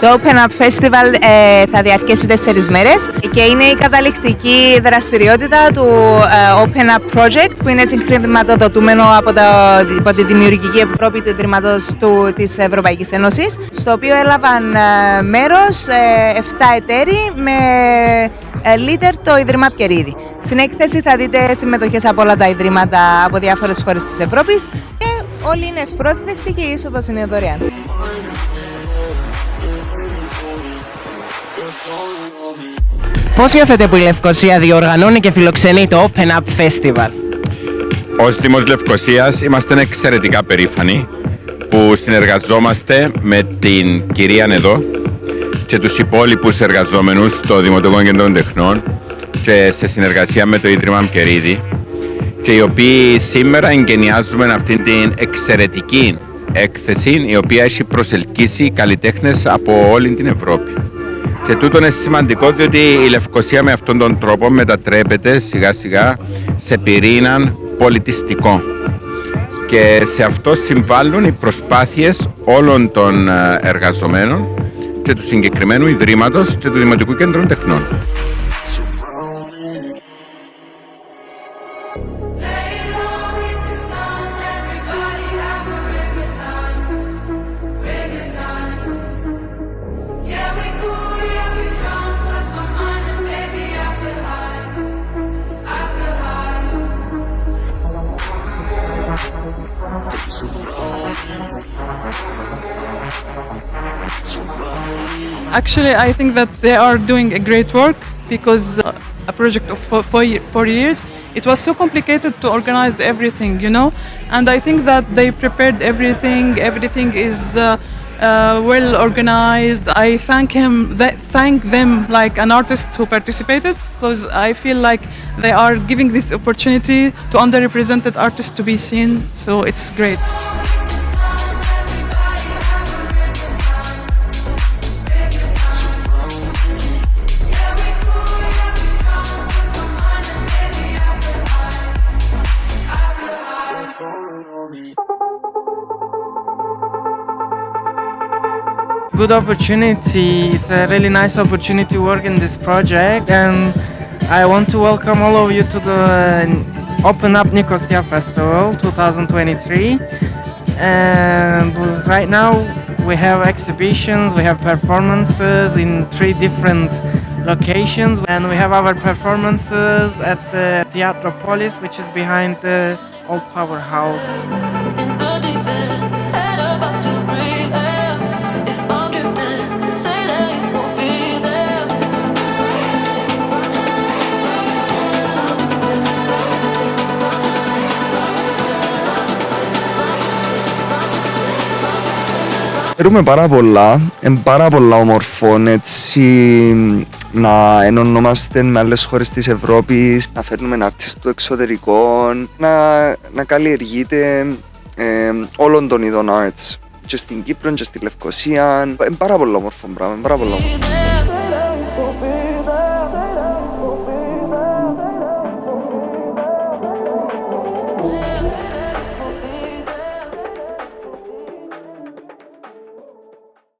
Το Open Up Festival θα διαρκέσει 4 μέρες και είναι η καταληκτική δραστηριότητα του Open Up Project, που είναι συγχρηματοδοτούμενο από τη Δημιουργική Ευρώπη του Ιδρύματος της Ευρωπαϊκής Ένωσης, στο οποίο έλαβαν μέρος 7 εταίροι με leader το Ίδρυμα Πκερίδη. Στην έκθεση θα δείτε συμμετοχές από όλα τα ιδρύματα από διάφορες χώρες της Ευρώπης και όλοι είναι ευπρόσδεκτοι και η είσοδος είναι δωρεάν. Πώς νιώθετε που η Λευκωσία διοργανώνει και φιλοξενεί το Open Up Festival? Ως Δήμος Λευκωσίας είμαστε εξαιρετικά περήφανοι που συνεργαζόμαστε με την κυρία εδώ και τους υπόλοιπους εργαζόμενους στο Δημοτικό Κέντρο Τεχνών και σε συνεργασία με το Ίδρυμα Πκερίδη, και οι οποίοι σήμερα εγκαινιάζουμε αυτήν την εξαιρετική έκθεση, η οποία έχει προσελκύσει καλλιτέχνες από όλη την Ευρώπη. Και τούτο είναι σημαντικό, διότι η Λευκωσία με αυτόν τον τρόπο μετατρέπεται σιγά σιγά σε πυρήνα πολιτιστικό. Και σε αυτό συμβάλλουν οι προσπάθειες όλων των εργαζομένων και του συγκεκριμένου Ιδρύματος και του Δημοτικού Κέντρου Τεχνών. Actually, I think that they are doing a great work because a project of 4 years, it was so complicated to organize everything, you know, and I think that they prepared everything. Everything is well organized. I thank them like an artist who participated, because I feel like they are giving this opportunity to underrepresented artists to be seen, so it's great. Good opportunity. It's a really nice opportunity to work in this project, and I want to welcome all of you to the Open Up Nicosia Festival 2023. And right now we have exhibitions, we have performances in 3 different locations, and we have our performances at the Theatropolis, which is behind the old powerhouse. Χαίρομαι πάρα πολλά όμορφο έτσι να ενωνόμαστε με άλλες χώρες της Ευρώπης, να φέρνουμε artists του εξωτερικών, να καλλιεργείται όλων των ειδών arts και στην Κύπρο και στη Λευκωσία. Πάρα πολλά όμορφο πράγμα, πάρα πολλά όμορφο.